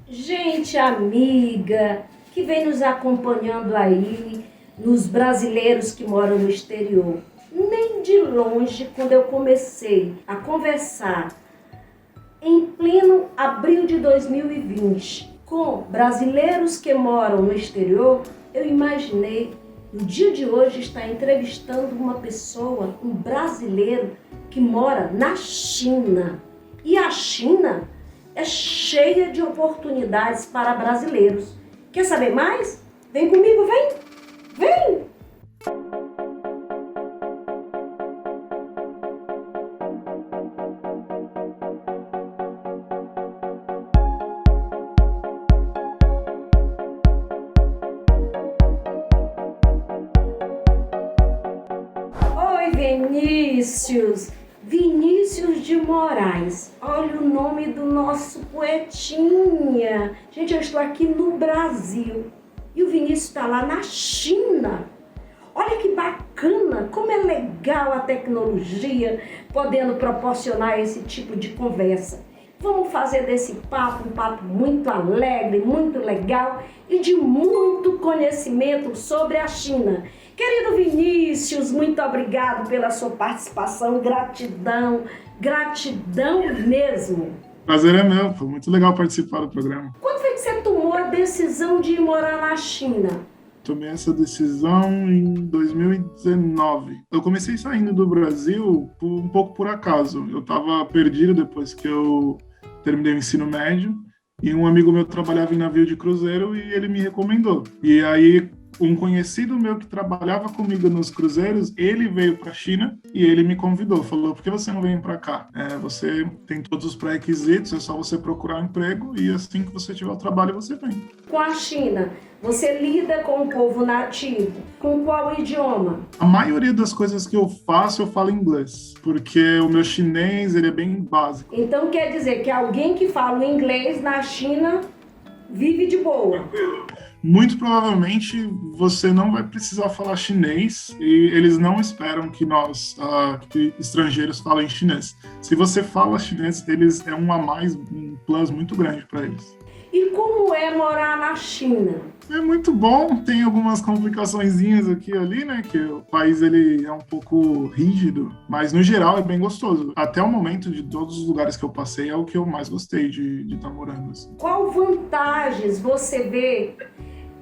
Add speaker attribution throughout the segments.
Speaker 1: Gente amiga que vem nos acompanhando aí, nos brasileiros que moram no exterior. Nem de longe, quando eu comecei a conversar em pleno abril de 2020 com brasileiros que moram no exterior, eu imaginei no dia de hoje estar entrevistando uma pessoa, um brasileiro que mora na China. E a China é cheia de oportunidades para brasileiros. Quer saber mais? Vem comigo, vem! Vem! Oi, Vinícius! Vinícius de Moraes. Olha o nome do nosso poetinha. Gente, eu estou aqui no Brasil e o Vinícius está lá na China. Olha que bacana, como é legal a tecnologia podendo proporcionar esse tipo de conversa. Vamos fazer desse papo um papo muito alegre, muito legal e de muito conhecimento sobre a China. Querido Vinícius, muito obrigado pela sua participação, gratidão, gratidão mesmo.
Speaker 2: Prazer é meu, foi muito legal participar do programa.
Speaker 1: Quando foi que você tomou a decisão de ir morar na China?
Speaker 2: Tomei essa decisão em 2019. Eu comecei saindo do Brasil um pouco por acaso. Eu estava perdido depois que eu terminei o ensino médio e um amigo meu trabalhava em navio de cruzeiro e ele me recomendou. E aí um conhecido meu que trabalhava comigo nos cruzeiros, ele veio para a China e ele me convidou, falou: por que você não vem para cá? Você tem todos os pré-requisitos, é só você procurar um emprego e assim que você tiver o trabalho você vem.
Speaker 1: Com a China, você lida com o povo nativo? Com qual idioma?
Speaker 2: A maioria das coisas que eu faço, eu falo inglês, porque o meu chinês ele é bem básico.
Speaker 1: Então quer dizer que alguém que fala inglês na China vive de boa?
Speaker 2: Muito provavelmente você não vai precisar falar chinês e eles não esperam que nós, que estrangeiros, falem chinês. Se você fala chinês, eles é um a mais, um plus muito grande para eles.
Speaker 1: E como é morar na China?
Speaker 2: É muito bom, tem algumas complicaçõezinhas aqui e ali, né? Que o país ele é um pouco rígido, mas no geral é bem gostoso. Até o momento, de todos os lugares que eu passei, é o que eu mais gostei de estar morando. Assim.
Speaker 1: Qual vantagens você vê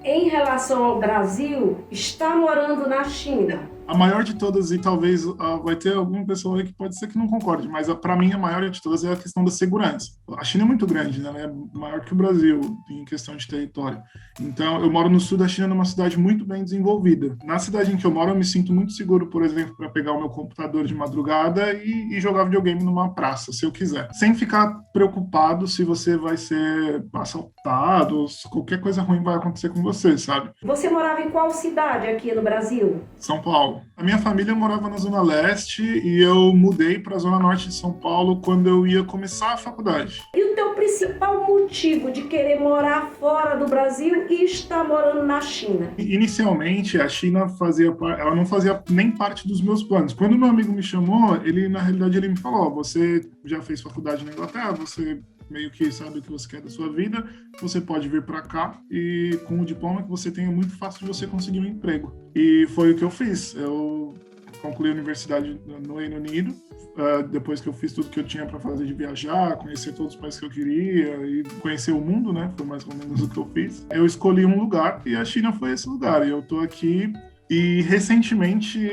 Speaker 1: em relação ao Brasil estar morando na China?
Speaker 2: A maior de todas, e talvez vai ter alguma pessoa aí que pode ser que não concorde, mas para mim a maior de todas é a questão da segurança. A China é muito grande, né? Ela é maior que o Brasil em questão de território. Então, eu moro no sul da China, numa cidade muito bem desenvolvida. Na cidade em que eu moro, eu me sinto muito seguro, por exemplo, para pegar o meu computador de madrugada e jogar videogame numa praça, se eu quiser. Sem ficar preocupado se você vai ser assaltado ou se qualquer coisa ruim vai acontecer com você, sabe?
Speaker 1: Você morava em qual cidade aqui no Brasil?
Speaker 2: São Paulo. A minha família morava na Zona Leste e eu mudei para a Zona Norte de São Paulo quando eu ia começar a faculdade.
Speaker 1: E o teu principal motivo de querer morar fora do Brasil e estar morando na China?
Speaker 2: Inicialmente, a China ela não fazia nem parte dos meus planos. Quando meu amigo me chamou, na realidade, ele me falou: você já fez faculdade na Inglaterra, você meio que sabe o que você quer da sua vida, você pode vir para cá e com o diploma que você tem é muito fácil de você conseguir um emprego. E foi o que eu fiz. Eu concluí a universidade no Reino Unido, depois que eu fiz tudo que eu tinha para fazer de viajar, conhecer todos os países que eu queria e conhecer o mundo, né? Foi mais ou menos o que eu fiz. Eu escolhi um lugar e a China foi esse lugar. E eu tô aqui. E recentemente,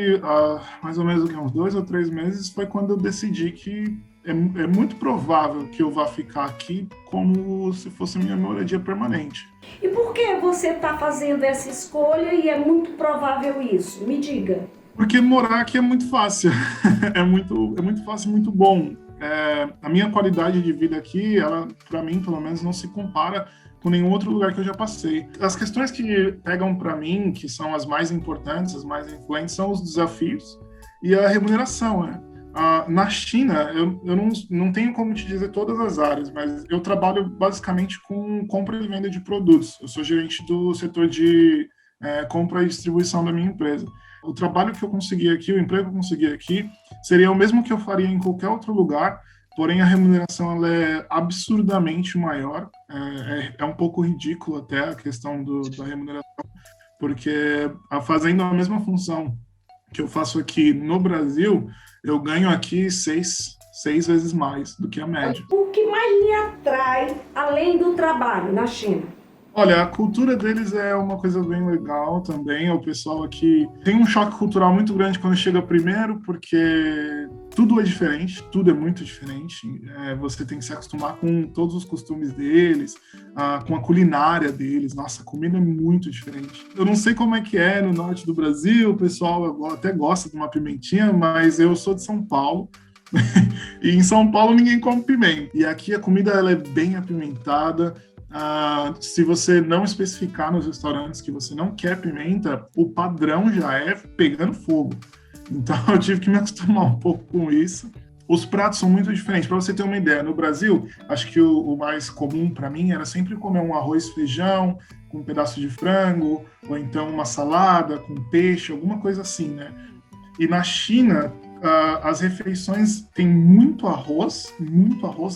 Speaker 2: mais ou menos uns 2 ou 3 meses, foi quando eu decidi que é muito provável que eu vá ficar aqui como se fosse minha moradia permanente.
Speaker 1: E por que você está fazendo essa escolha e é muito provável isso? Me diga.
Speaker 2: Porque morar aqui é muito fácil, é muito fácil e muito bom. A minha qualidade de vida aqui, ela, para mim, pelo menos, não se compara com nenhum outro lugar que eu já passei. As questões que pegam para mim, que são as mais importantes, as mais influentes, são os desafios e a remuneração, né? Na China, eu não tenho como te dizer todas as áreas, mas eu trabalho basicamente com compra e venda de produtos. Eu sou gerente do setor de compra e distribuição da minha empresa. O trabalho que eu consegui aqui, o emprego que eu consegui aqui, seria o mesmo que eu faria em qualquer outro lugar, porém a remuneração ela é absurdamente maior. É um pouco ridículo até a questão da remuneração, porque fazendo a mesma função que eu faço aqui no Brasil, eu ganho aqui seis vezes mais do que a média.
Speaker 1: O que mais lhe atrai, além do trabalho, na China?
Speaker 2: Olha, a cultura deles é uma coisa bem legal também. O pessoal aqui tem um choque cultural muito grande quando chega primeiro, porque tudo é diferente, tudo é muito diferente. Você tem que se acostumar com todos os costumes deles, com a culinária deles. Nossa, a comida é muito diferente. Eu não sei como é que é no norte do Brasil, o pessoal até gosta de uma pimentinha, mas eu sou de São Paulo. E em São Paulo ninguém come pimenta. E aqui a comida ela é bem apimentada. Se você não especificar nos restaurantes que você não quer pimenta, o padrão já é pegando fogo. Então eu tive que me acostumar um pouco com isso. Os pratos são muito diferentes. Para você ter uma ideia, no Brasil, acho que o mais comum para mim era sempre comer um arroz, feijão, com um pedaço de frango, ou então uma salada com peixe, alguma coisa assim, né? E na China, as refeições têm muito arroz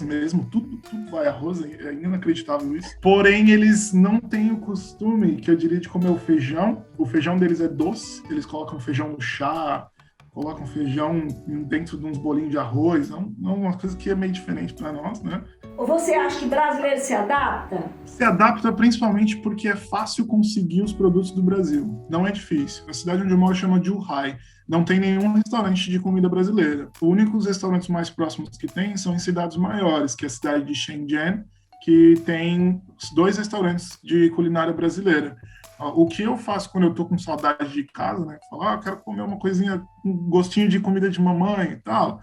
Speaker 2: mesmo, tudo vai arroz, é inacreditável isso. Porém, eles não têm o costume, que eu diria, de comer o feijão. O feijão deles é doce, eles colocam feijão no chá, colocam feijão dentro de uns bolinhos de arroz, não uma coisa que é meio diferente para nós, né?
Speaker 1: Ou você acha que brasileiro se adapta?
Speaker 2: Se adapta principalmente porque é fácil conseguir os produtos do Brasil. Não é difícil. A cidade onde eu moro chama Zhuhai. Não tem nenhum restaurante de comida brasileira. Os únicos restaurantes mais próximos que tem são em cidades maiores, que é a cidade de Shenzhen, que tem 2 restaurantes de culinária brasileira. O que eu faço quando eu tô com saudade de casa, né? Falar, quero comer uma coisinha, um gostinho de comida de mamãe e tal.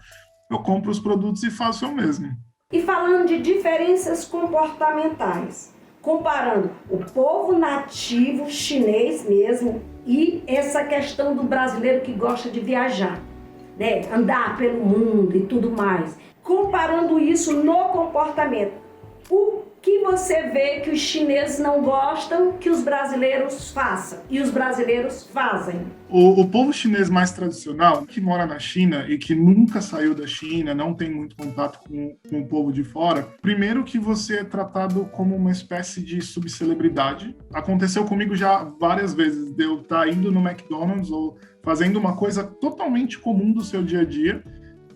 Speaker 2: Eu compro os produtos e faço eu mesmo.
Speaker 1: E falando de diferenças comportamentais, comparando o povo nativo chinês mesmo e essa questão do brasileiro que gosta de viajar, né? Andar pelo mundo e tudo mais. Comparando isso no comportamento, o que você vê que os chineses não gostam que os brasileiros façam e os brasileiros fazem?
Speaker 2: O povo chinês mais tradicional, que mora na China e que nunca saiu da China, não tem muito contato com o povo de fora, primeiro que você é tratado como uma espécie de subcelebridade. Aconteceu comigo já várias vezes, de eu estar indo no McDonald's ou fazendo uma coisa totalmente comum do seu dia a dia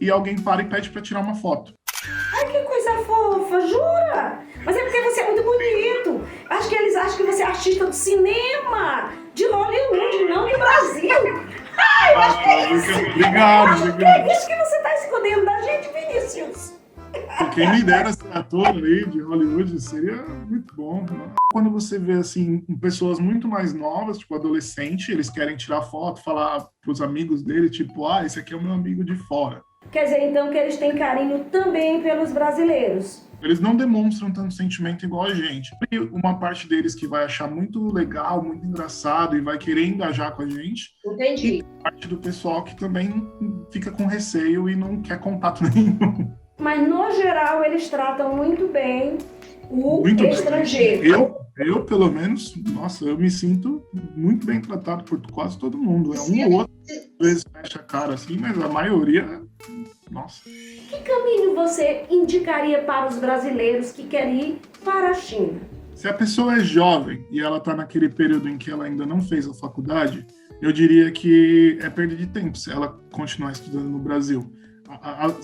Speaker 2: e alguém para e pede para tirar uma foto.
Speaker 1: Ai, que coisa fofa, jura? Mas é porque você é muito bonito. Acho que eles acham que você é artista do cinema, de Hollywood, não do Brasil. Ai, mas que é isso?
Speaker 2: Obrigado.
Speaker 1: Que é isso que você está escondendo da gente, Vinícius?
Speaker 2: Quem me dera ser ator ali de Hollywood seria muito bom, né? Quando você vê assim pessoas muito mais novas, tipo adolescente, eles querem tirar foto, falar pros amigos dele, tipo, esse aqui é o meu amigo de fora.
Speaker 1: Quer dizer, então, que eles têm carinho também pelos brasileiros.
Speaker 2: Eles não demonstram tanto sentimento igual a gente. Tem uma parte deles que vai achar muito legal, muito engraçado e vai querer engajar com a gente.
Speaker 1: Entendi.
Speaker 2: E parte do pessoal que também fica com receio e não quer contato nenhum.
Speaker 1: Mas, no geral, eles tratam muito bem o
Speaker 2: Muito
Speaker 1: estrangeiro.
Speaker 2: Bem. Eu, pelo menos, nossa, eu me sinto muito bem tratado por quase todo mundo. É um ou outro, às vezes fecha a cara assim, mas a maioria, nossa.
Speaker 1: Que caminho você indicaria para os brasileiros que querem ir para a China?
Speaker 2: Se a pessoa é jovem e ela está naquele período em que ela ainda não fez a faculdade, eu diria que é perda de tempo se ela continuar estudando no Brasil.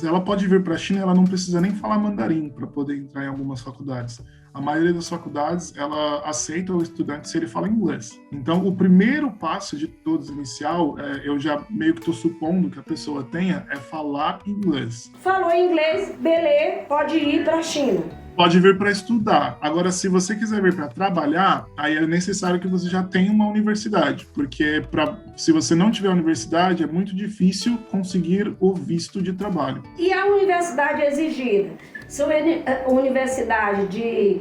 Speaker 2: Ela pode vir para a China, ela não precisa nem falar mandarim para poder entrar em algumas faculdades. A maioria das faculdades, ela aceita o estudante se ele fala inglês. Então, o primeiro passo de todos inicial, eu já meio que estou supondo que a pessoa tenha, é falar inglês.
Speaker 1: Falou inglês, beleza, pode ir para a China.
Speaker 2: Pode vir para estudar. Agora, se você quiser vir para trabalhar, aí é necessário que você já tenha uma universidade, porque se você não tiver universidade, é muito difícil conseguir o visto de trabalho.
Speaker 1: E a universidade exigida? São universidade de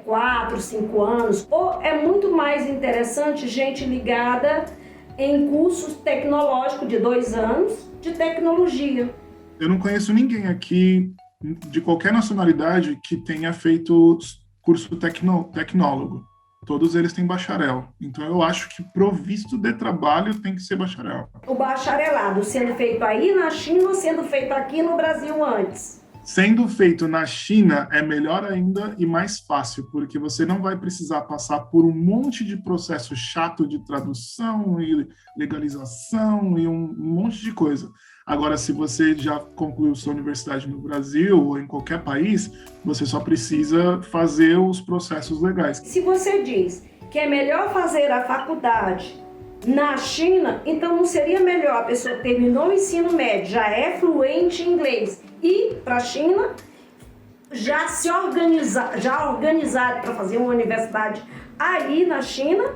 Speaker 1: 4, 5 anos, ou é muito mais interessante gente ligada em cursos tecnológicos de 2 anos de tecnologia?
Speaker 2: Eu não conheço ninguém aqui de qualquer nacionalidade que tenha feito curso tecnólogo. Todos eles têm bacharel. Então eu acho que pro visto de trabalho tem que ser bacharel.
Speaker 1: O bacharelado sendo feito aí na China ou sendo feito aqui no Brasil antes?
Speaker 2: Sendo feito na China é melhor ainda e mais fácil, porque você não vai precisar passar por um monte de processo chato de tradução e legalização e um monte de coisa. Agora, se você já concluiu sua universidade no Brasil ou em qualquer país, você só precisa fazer os processos legais.
Speaker 1: Se você diz que é melhor fazer a faculdade na China, então não seria melhor a pessoa terminou o ensino médio, já é fluente em inglês, ir para a China, já se organizar, já organizado para fazer uma universidade aí na China,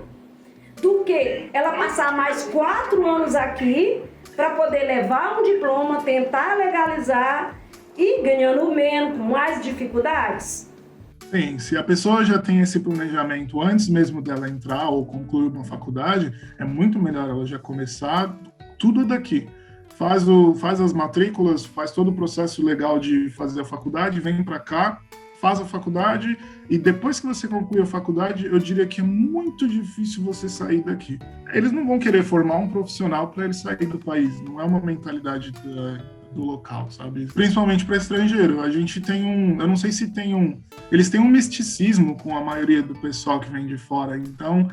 Speaker 1: do que ela passar mais 4 anos aqui para poder levar um diploma, tentar legalizar e ganhando menos, com mais dificuldades?
Speaker 2: Sim, se a pessoa já tem esse planejamento antes mesmo dela entrar ou concluir uma faculdade, é muito melhor ela já começar tudo daqui. Faz as matrículas, faz todo o processo legal de fazer a faculdade, vem para cá, faz a faculdade e depois que você concluir a faculdade, eu diria que é muito difícil você sair daqui. Eles não vão querer formar um profissional para ele sair do país, não é uma mentalidade do local, sabe? Principalmente para estrangeiro. A gente tem eu não sei se eles têm um misticismo com a maioria do pessoal que vem de fora, então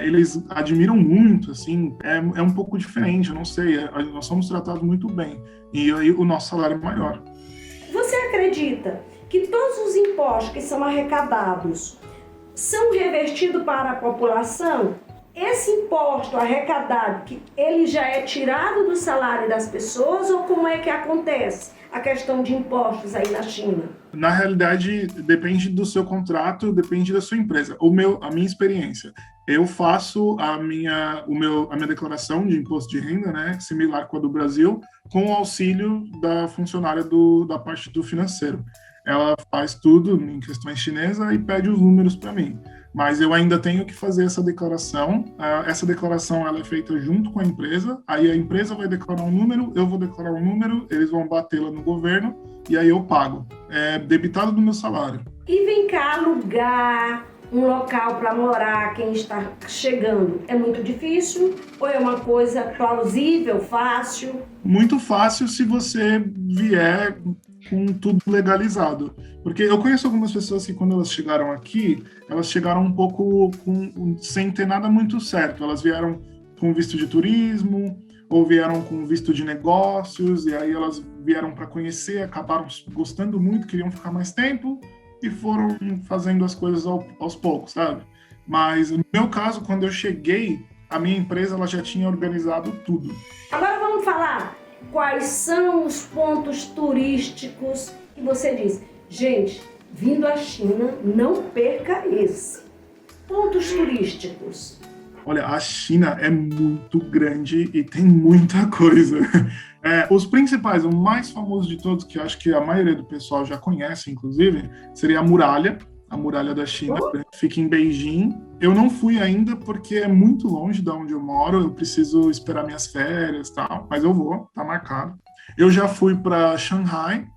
Speaker 2: eles admiram muito, assim, é um pouco diferente, eu não sei, nós somos tratados muito bem e aí o nosso salário é maior.
Speaker 1: Você acredita que todos os impostos que são arrecadados são revertidos para a população? Esse imposto arrecadado, que ele já é tirado do salário das pessoas, ou como é que acontece a questão de impostos aí na China?
Speaker 2: Na realidade, depende do seu contrato, depende da sua empresa. A minha experiência, eu faço a minha declaração de imposto de renda, né, similar com a do Brasil, com o auxílio da funcionária da parte do financeiro. Ela faz tudo em questões chinesas e pede os números para mim. Mas eu ainda tenho que fazer essa declaração. Essa declaração ela é feita junto com a empresa. Aí a empresa vai declarar um número, eu vou declarar um número, eles vão batê-la no governo e aí eu pago. É debitado do meu salário.
Speaker 1: E vem cá, alugar um local para morar quem está chegando é muito difícil? Ou é uma coisa plausível, fácil?
Speaker 2: Muito fácil se você vier com tudo legalizado. Porque eu conheço algumas pessoas que quando elas chegaram aqui, elas chegaram um pouco sem ter nada muito certo. Elas vieram com visto de turismo, ou vieram com visto de negócios, e aí elas vieram para conhecer, acabaram gostando muito, queriam ficar mais tempo, e foram fazendo as coisas aos poucos, sabe? Mas no meu caso, quando eu cheguei, a minha empresa ela já tinha organizado tudo.
Speaker 1: Agora vamos falar quais são os pontos turísticos que você diz. Gente, vindo à China, não perca esse. Pontos turísticos.
Speaker 2: Olha, a China é muito grande e tem muita coisa. Os principais, o mais famoso de todos, que eu acho que a maioria do pessoal já conhece, inclusive, seria a muralha da China, fica em Beijing. Eu não fui ainda porque é muito longe de onde eu moro, eu preciso esperar minhas férias e tal, mas eu vou, tá marcado. Eu já fui para Xangai,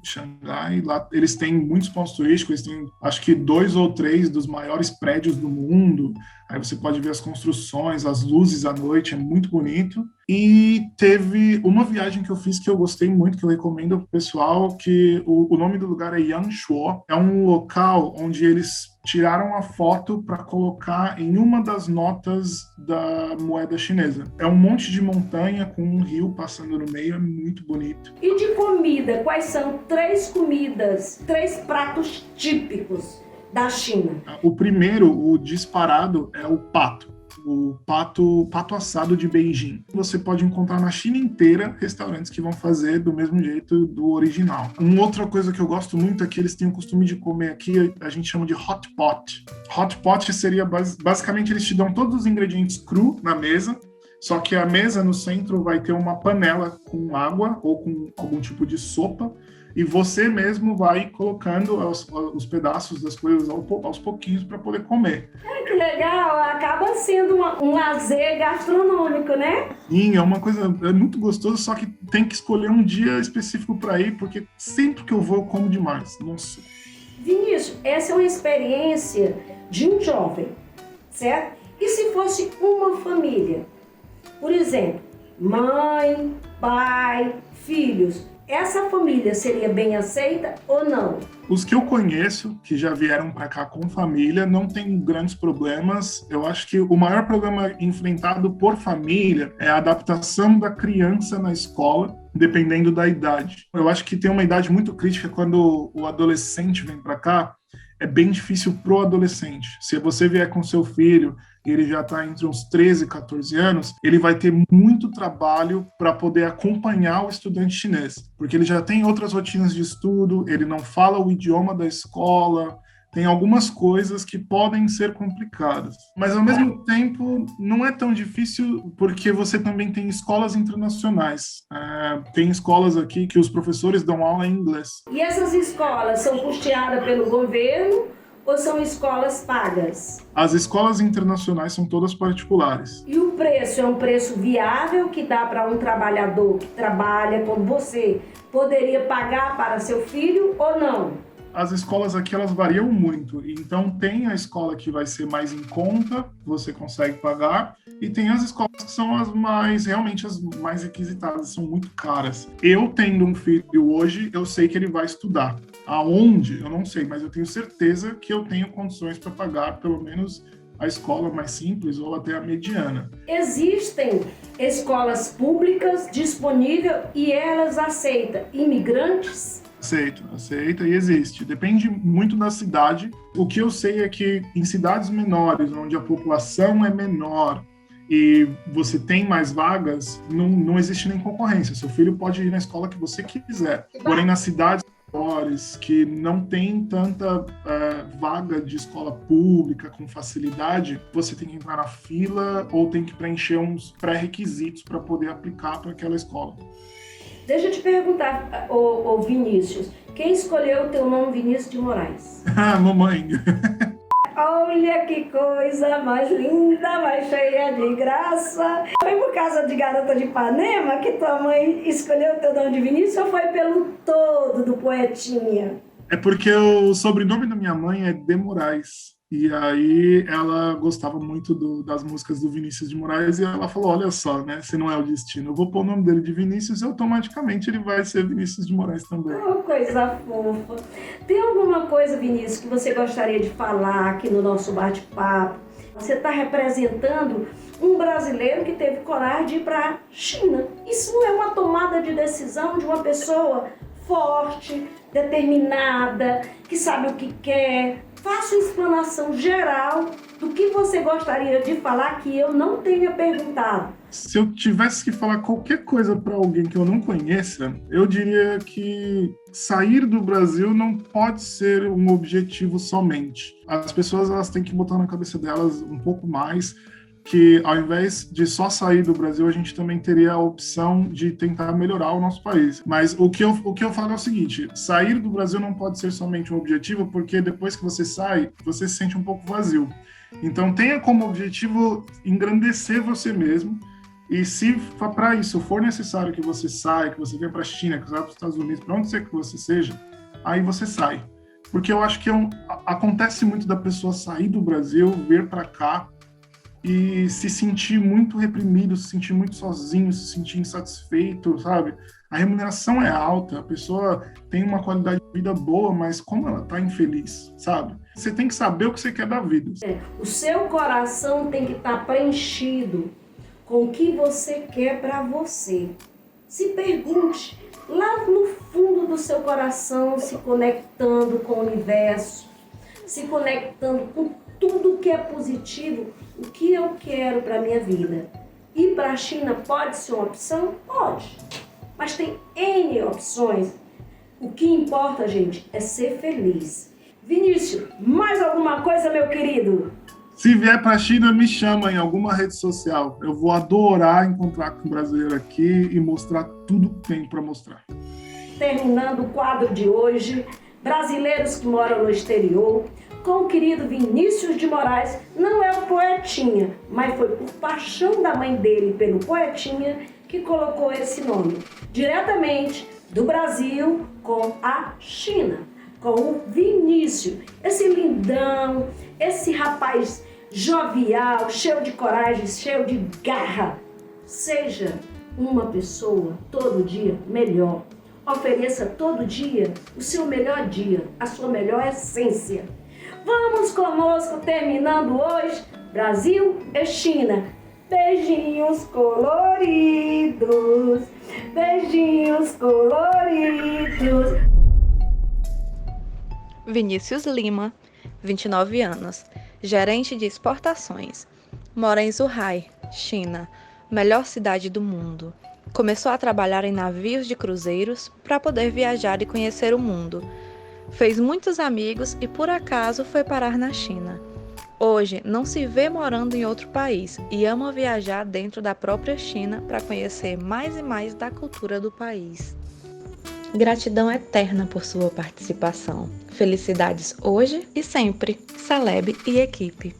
Speaker 2: lá eles têm muitos pontos turísticos, eles têm acho que 2 ou 3 dos maiores prédios do mundo, aí você pode ver as construções, as luzes à noite, é muito bonito. E teve uma viagem que eu fiz que eu gostei muito, que eu recomendo pro pessoal, que o nome do lugar é Yangshuo, é um local onde eles tiraram a foto para colocar em uma das notas da moeda chinesa. É um monte de montanha com um rio passando no meio, é muito bonito.
Speaker 1: E de comida, quais são 3 comidas, 3 pratos típicos da China?
Speaker 2: O primeiro, o disparado, é o pato. O pato assado de Beijing. Você pode encontrar na China inteira restaurantes que vão fazer do mesmo jeito do original. Uma outra coisa que eu gosto muito é que eles têm o costume de comer aqui, a gente chama de hot pot. Hot pot seria, basicamente, eles te dão todos os ingredientes cru na mesa, só que a mesa no centro vai ter uma panela com água ou com algum tipo de sopa, e você mesmo vai colocando os pedaços das coisas aos pouquinhos para poder comer.
Speaker 1: Que legal, acaba sendo um lazer gastronômico, né?
Speaker 2: Sim, é uma coisa muito gostosa, só que tem que escolher um dia específico para ir, porque sempre que eu vou eu como demais. Nossa.
Speaker 1: Vinícius, essa é uma experiência de um jovem, certo? E se fosse uma família? Por exemplo, mãe, pai, filhos. essa família seria bem aceita ou não?
Speaker 2: Os que eu conheço, que já vieram para cá com família, não tem grandes problemas. Eu acho que o maior problema enfrentado por família é a adaptação da criança na escola, dependendo da idade. Eu acho que tem uma idade muito crítica quando o adolescente vem para cá. É bem difícil pro adolescente. Se você vier com seu filho e ele já está entre uns 13 e 14 anos, ele vai ter muito trabalho para poder acompanhar o estudante chinês, porque ele já tem outras rotinas de estudo, ele não fala o idioma da escola, tem algumas coisas que podem ser complicadas. Mas, ao mesmo tempo, não é tão difícil porque você também tem escolas internacionais. Tem escolas aqui que os professores dão aula em inglês.
Speaker 1: E essas escolas são custeadas pelo governo ou são escolas pagas?
Speaker 2: As escolas internacionais são todas particulares.
Speaker 1: E o preço é um preço viável que dá para um trabalhador que trabalha como você poderia pagar para seu filho ou não?
Speaker 2: As escolas aqui, elas variam muito. Então, tem a escola que vai ser mais em conta, você consegue pagar, e tem as escolas que são realmente as mais requisitadas, são muito caras. Eu, tendo um filho hoje, eu sei que ele vai estudar. Aonde? Eu não sei, mas eu tenho certeza que eu tenho condições para pagar, pelo menos, a escola mais simples ou até a mediana.
Speaker 1: Existem escolas públicas disponíveis e elas aceitam imigrantes?
Speaker 2: Aceita e existe. Depende muito da cidade. O que eu sei é que em cidades menores, onde a população é menor e você tem mais vagas, não existe nem concorrência. Seu filho pode ir na escola que você quiser. Porém, nas cidades menores, que não tem tanta vaga de escola pública com facilidade, você tem que entrar na fila ou tem que preencher uns pré-requisitos para poder aplicar para aquela escola.
Speaker 1: Deixa eu te perguntar, ô Vinícius, quem escolheu o teu nome Vinícius de Moraes?
Speaker 2: Mamãe.
Speaker 1: Olha que coisa mais linda, mais cheia de graça. Foi por causa de Garota de Ipanema que tua mãe escolheu o teu nome de Vinícius ou foi pelo todo do poetinha?
Speaker 2: É porque o sobrenome da minha mãe é de Moraes. E aí ela gostava muito das músicas do Vinícius de Moraes e ela falou, olha só, né, se não é o destino, eu vou pôr o nome dele de Vinícius e automaticamente ele vai ser Vinícius de Moraes também.
Speaker 1: Oh, coisa fofa. Tem alguma coisa, Vinícius, que você gostaria de falar aqui no nosso bate-papo? Você está representando um brasileiro que teve coragem de ir para a China. Isso não é uma tomada de decisão de uma pessoa forte, determinada, que sabe o que quer. Faça uma explanação geral do que você gostaria de falar que eu não tenha perguntado.
Speaker 2: Se eu tivesse que falar qualquer coisa para alguém que eu não conheça, eu diria que sair do Brasil não pode ser um objetivo somente. As pessoas elas têm que botar na cabeça delas um pouco mais que ao invés de só sair do Brasil, a gente também teria a opção de tentar melhorar o nosso país. Mas o que eu falo é o seguinte, sair do Brasil não pode ser somente um objetivo, porque depois que você sai, você se sente um pouco vazio. Então tenha como objetivo engrandecer você mesmo, e se para isso for necessário que você saia, que você venha para a China, que você vá para os Estados Unidos, para onde que você seja, aí você sai. Porque eu acho que acontece muito da pessoa sair do Brasil, vir para cá, e se sentir muito reprimido, se sentir muito sozinho, se sentir insatisfeito, sabe? A remuneração é alta, a pessoa tem uma qualidade de vida boa, mas como ela tá infeliz, sabe? Você tem que saber o que você quer da vida.
Speaker 1: O seu coração tem que estar preenchido com o que você quer para você. Se pergunte, lá no fundo do seu coração, se conectando com o universo, se conectando com tudo que é positivo, o que eu quero para a minha vida. Ir para a China pode ser uma opção? Pode. Mas tem N opções. O que importa, gente, é ser feliz. Vinícius, mais alguma coisa, meu querido?
Speaker 2: Se vier para a China, me chama em alguma rede social. Eu vou adorar encontrar com um brasileiro aqui e mostrar tudo que tem para mostrar.
Speaker 1: Terminando o quadro de hoje, brasileiros que moram no exterior, com o querido Vinícius de Moraes. Não é o poetinha, mas foi por paixão da mãe dele pelo poetinha que colocou esse nome. Diretamente do Brasil com a China, com o Vinícius, esse lindão, esse rapaz jovial, cheio de coragem, cheio de garra. Seja uma pessoa todo dia melhor. Ofereça todo dia o seu melhor dia, a sua melhor essência. Vamos conosco terminando hoje Brasil e China. Beijinhos coloridos, beijinhos coloridos.
Speaker 3: Vinícius Lima, 29 anos, gerente de exportações. Mora em Zhuhai, China, melhor cidade do mundo. Começou a trabalhar em navios de cruzeiros para poder viajar e conhecer o mundo. Fez muitos amigos e por acaso foi parar na China. Hoje não se vê morando em outro país e ama viajar dentro da própria China para conhecer mais e mais da cultura do país. Gratidão eterna por sua participação. Felicidades hoje e sempre. Celeb e equipe.